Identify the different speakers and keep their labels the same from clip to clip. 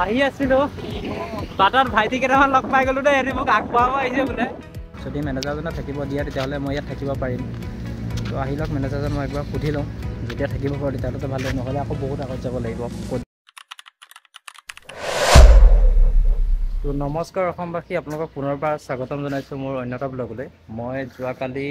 Speaker 1: আহি আছিলোঁ বাটত ভাইটি কেইটামান লগ পাই গ'লোঁ দেই, এহেঁতি মোক আগবঢ়াব আহিছে বোলে। যদি মেনেজাৰজনে থাকিব দিয়ে তেতিয়াহ'লে মই ইয়াত থাকিব পাৰিম। তো আহি লওক মেনেজাৰজন, মই একবাৰ সুধি লওঁ, যেতিয়া থাকিব পাৰোঁ তেতিয়াহ'লেতো ভালেই, নহ'লে আকৌ বহুত আগত যাব লাগিব। তো নমস্কাৰ অসমবাসী, আপোনালোকক পুনৰবাৰ স্বাগতম জনাইছোঁ মোৰ অন্য এটা ব্লগলৈ। মই যোৱাকালি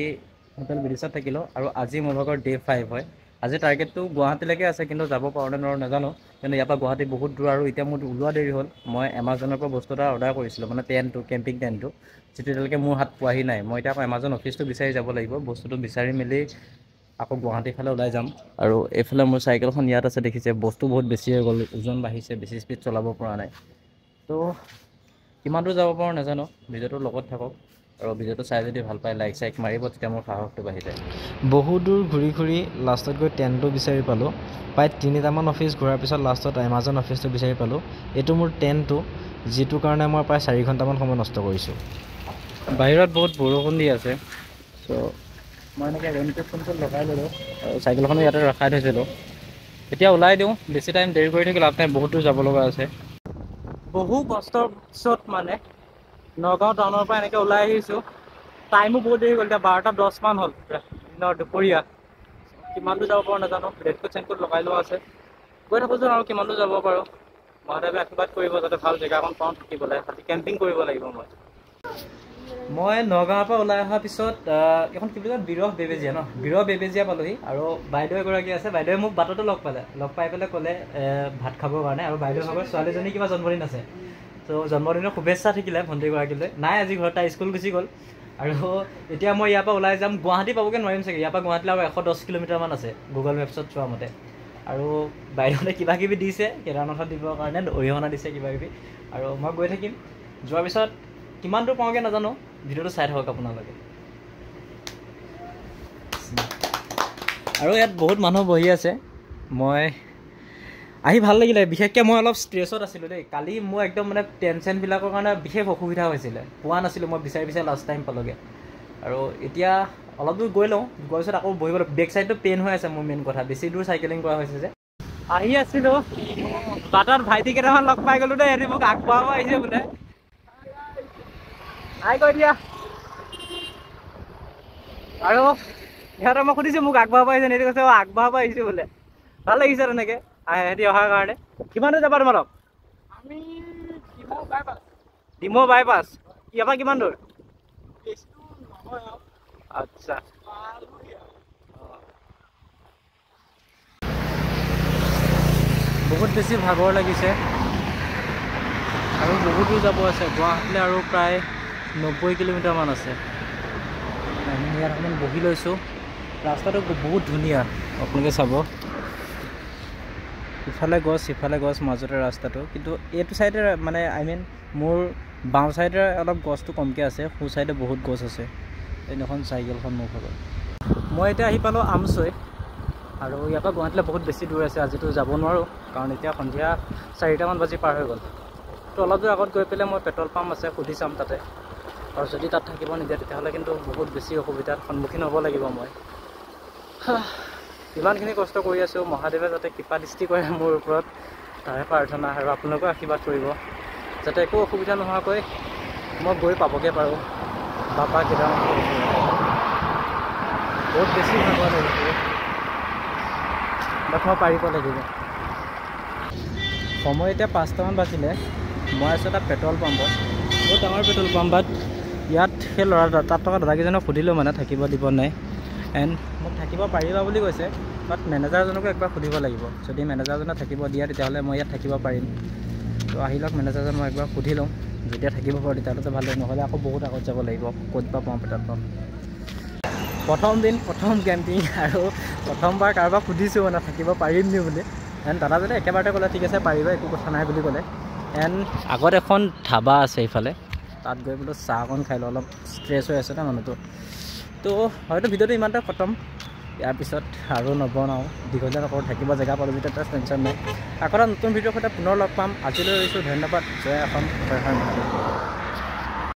Speaker 1: হোটেল বিদিশাত থাকিলোঁ আৰু আজি মোৰ ভাগৰ ডে 5 হয়। আজি টাৰ্গেটটো গুৱাহাটীলৈকে আছে, কিন্তু যাব পাৰোঁ নে নোৱাৰোঁ নাজানো, কিন্তু ইয়াৰ পৰা গুৱাহাটী বহুত দূৰ আৰু এতিয়া মোৰ ওলোৱা দেৰি হ'ল। মই এমাজনৰ পৰা বস্তু এটা অৰ্ডাৰ কৰিছিলোঁ, মানে টেণ্টটো, কেম্পিং টেণ্টটো, যিটো এতিয়ালৈকে মোৰ হাত পোৱাহি নাই। মই এতিয়া আকৌ এমাজন অফিচটো বিচাৰি যাব লাগিব, বস্তুটো বিচাৰি মেলি আকৌ গুৱাহাটীৰ ফালে ওলাই যাম। আৰু এইফালে মোৰ চাইকেলখন ইয়াত আছে, দেখিছে বস্তু বহুত বেছি হৈ গ'ল, ওজন বাঢ়িছে, বেছি স্পীড চলাব পৰা নাই। তো কিমান দূৰ যাব পাৰোঁ নাজানো, ভিডিঅ'টোৰ লগত থাকক আৰু ভিডিঅ'টো চাই যদি ভাল পায় লাইক চাইক মাৰিব, তেতিয়া মোৰ সাহসটো বাঢ়ি যায়। বহু দূৰ ঘূৰি ঘূৰি লাষ্টত গৈ টেণ্টটো বিচাৰি পালোঁ। প্ৰায় 3টামান অফিচ ঘূৰাৰ পিছত লাষ্টত এমাজন অফিচটো বিচাৰি পালোঁ। এইটো মোৰ টেণ্টটো, যিটো কাৰণে মই প্ৰায় 4 ঘণ্টামান সময় নষ্ট কৰিছোঁ। বাহিৰত বহুত বৰষুণ দি আছে, চ' মই এনেকৈ ৰেইনকোট লগাই ল'লোঁ আৰু চাইকেলখনো ইয়াতে ৰখাই থৈছিলোঁ। এতিয়া ওলাই দিওঁ, বেছি টাইম দেৰি কৰি থাকি লাভ নাই, বহুত দূৰ যাব লগা আছে। বহু কষ্টৰ পিছত মানে নগাঁও টাউনৰ পৰা এনেকৈ ওলাই আহিছোঁ। টাইমো বহুত দেৰি হ'ল, এতিয়া 12:10 হ'ল দিনৰ দুপৰীয়া। কিমান দূৰ যাব পাৰোঁ নাজানো, ৰেইনকোট চেইনকোট লগাই লোৱা আছে। গৈ থাকোঁচোন আৰু কিমান দূৰ যাব পাৰোঁ। মহাদেৱে আশীৰ্বাদ কৰিব যাতে ভাল জেগা এখন পাওঁ থাকিবলৈ। আজি কেম্পিং কৰিব লাগিব মই নগাঁৱৰ পৰা ওলাই অহাৰ পিছত এখন কি বুলি কয়, বিৰহ বেবেজীয়া বিৰহ বেবেজীয়া পালোঁহি। আৰু বাইদেউ এগৰাকী আছে, বাইদেৱে মোক বাটতে লগ পাই পেলাই ক'লে ভাত খাবৰ কাৰণে। আৰু বাইদেউ ভাগৰ ছোৱালীজনী কিবা জন্মদিন আছে, ত' জন্মদিনৰ শুভেচ্ছা থাকিলে ভণ্টিগৰাকীলৈ। নাই আজি ঘৰত, তাই স্কুল গুচি গ'ল। আৰু এতিয়া মই ইয়াৰ পৰা ওলাই যাম, গুৱাহাটী পাবগৈ নোৱাৰিম চাগে। ইয়াৰ পৰা গুৱাহাটীলৈ আৰু 110 কিলোমিটাৰমান আছে গুগল মেপছত চোৱা মতে। আৰু বাইদেউহঁতে কিবা কিবি দিছে, কেদাৰনাথত দিবৰ কাৰণে অৰিহণা দিছে কিবা কিবি, আৰু মই গৈ থাকিম। যোৱাৰ পিছত কিমান দূৰ পাওঁগৈ নাজানো, ভিডিঅ'টো চাই থাকক আপোনালোকে। আৰু ইয়াত বহুত মানুহ বহি আছে, মই আহি ভাল লাগিলে। বিশেষকৈ মই অলপ ষ্ট্ৰেছত আছিলোঁ দেই। কালি মোৰ একদম মানে টেনশ্যনবিলাকৰ কাৰণে বিশেষ অসুবিধা হৈছিলে, পোৱা নাছিলোঁ। মই বিচাৰি লাষ্ট টাইম পালোঁগৈ। আৰু এতিয়া অলপ দূৰ গৈ লওঁ, গোৱাৰ পিছত আকৌ বহিবলৈ। বেক চাইডটো পেইন হৈ আছে মোৰ, মেইন কথা বেছি দূৰ চাইকেলিং কৰা হৈছে যে। আহি আছিলোঁ বাটত ভাইটি কেইটামান লগ পাই গ'লোঁ দেই, এহেঁতি মোক আগবঢ়াব আহিছে বোলে। হাই কৈ দিয়া। আৰু সিহঁতক মই সুধিছোঁ মোক আগবঢ়াব আহিছে, সিহঁতি কৈছে আগবঢ়াব আহিছোঁ বোলে। ভাল লাগিছে তেনেকৈ সিহঁতি অহাৰ কাৰণে। কিমান দূৰ যাবা তোমালোক? আমি ডিমৌ বাইপাছ। ইয়াৰ পৰা কিমান দূৰ? আচ্ছা, বহুত বেছি ভাগৰ লাগিছে আৰু বহুত দূৰ যাব আছে। গুৱাহাটীলৈ আৰু প্ৰায় 90 কিলোমিটাৰমান আছে। আমি ইয়াত অকণমান বহি লৈছোঁ। ৰাস্তাটো বহুত ধুনীয়া, আপোনালোকে চাব। ইফালে গছ সিফালে গছ, মাজতে ৰাস্তাটো। কিন্তু এইটো ছাইডে মানে মোৰ বাওঁ ছাইডে অলপ গছটো কমকৈ আছে, সোঁ ছাইডে বহুত গছ আছে। এইদিনাখন চাইকেলখন মোৰ ভাগৰ। মই এতিয়া আহি পালোঁ আমচৈ, আৰু ইয়াৰ পৰা গুৱাহাটীলৈ বহুত বেছি দূৰ আছে। আজিতো যাব নোৱাৰোঁ, কাৰণ এতিয়া সন্ধিয়া 4টামান বাজি পাৰ হৈ গ'ল। তো অলপ দূৰ আগত গৈ পেলাই মই পেট্ৰল পাম্প আছে সুধি চাম তাতে, আৰু যদি তাত থাকিব নিদিয়ে তেতিয়াহ'লে কিন্তু বহুত বেছি অসুবিধাৰ সন্মুখীন হ'ব লাগিব মই। ইমানখিনি কষ্ট কৰি আছোঁ, মহাদেৱে যাতে কৃপা দৃষ্টি কৰে মোৰ ওপৰত, তাৰে প্ৰাৰ্থনা। আৰু আপোনালোকেও আশীৰ্বাদ কৰিব যাতে একো অসুবিধা নোহোৱাকৈ মই গৈ পাবগৈ পাৰোঁ বাবা কেদাৰনাথৰ। বহুত বেছি ভাগৰ লাগিছে, বাট মই পাৰিব লাগিব। সময় এতিয়া 5টামান বাজিলে। মই আছোঁ এটা পেট্ৰল পাম্পত, বহুত ডাঙৰ পেট্ৰল পাম্প। বাট ইয়াত সেই তাত থকা দাদাকেইজনক সুধিলোঁ মানে থাকিব দিব নাই, এণ্ড মোক থাকিব পাৰিবা বুলি কৈছে। বাট মেনেজাৰজনকো একবাৰ সুধিব লাগিব, যদি মেনেজাৰজনে থাকিব দিয়ে তেতিয়াহ'লে মই ইয়াত থাকিব পাৰিম। তো আহি লওক মেনেজাৰজন, মই একবাৰ সুধি লওঁ, যেতিয়া থাকিব পাৰোঁ তেতিয়াহ'লেতো ভালেই, নহ'লে আকৌ বহুত আগত যাব লাগিব। ক'ত বা পাওঁ পেট্ৰল পাম্প। প্ৰথম দিন, প্ৰথম কেম্পিং, আৰু প্ৰথমবাৰ কাৰোবাক সুধিছোঁ মানে থাকিব পাৰিম নি বুলি। এণ্ড দাদাজনে একেবাৰতে ক'লে ঠিক আছে পাৰিবা, একো কথা নাই বুলি ক'লে। এণ্ড আগত এখন ধাবা আছে ইফালে, তাত গৈ বোলো চাহ অকণ খাই লওঁ, অলপ ষ্ট্ৰেছ হৈ আছে ন মানুহটো। তো হয়তো ভিডিঅ'টো ইমানতে খতম, ইয়াৰ পিছত আৰু নবনাওঁ, দীঘলীয়া নকৰোঁ। থাকিব জেগা পালোঁ যেতিয়া তাৰ টেনশ্যন নাই। আকৌ এটা নতুন ভিডিঅ'ৰ সৈতে পুনৰ লগ পাম। আজিলৈ এৰিছোঁ, ধন্যবাদ। জয় অসম, জয় মহাদেৱ।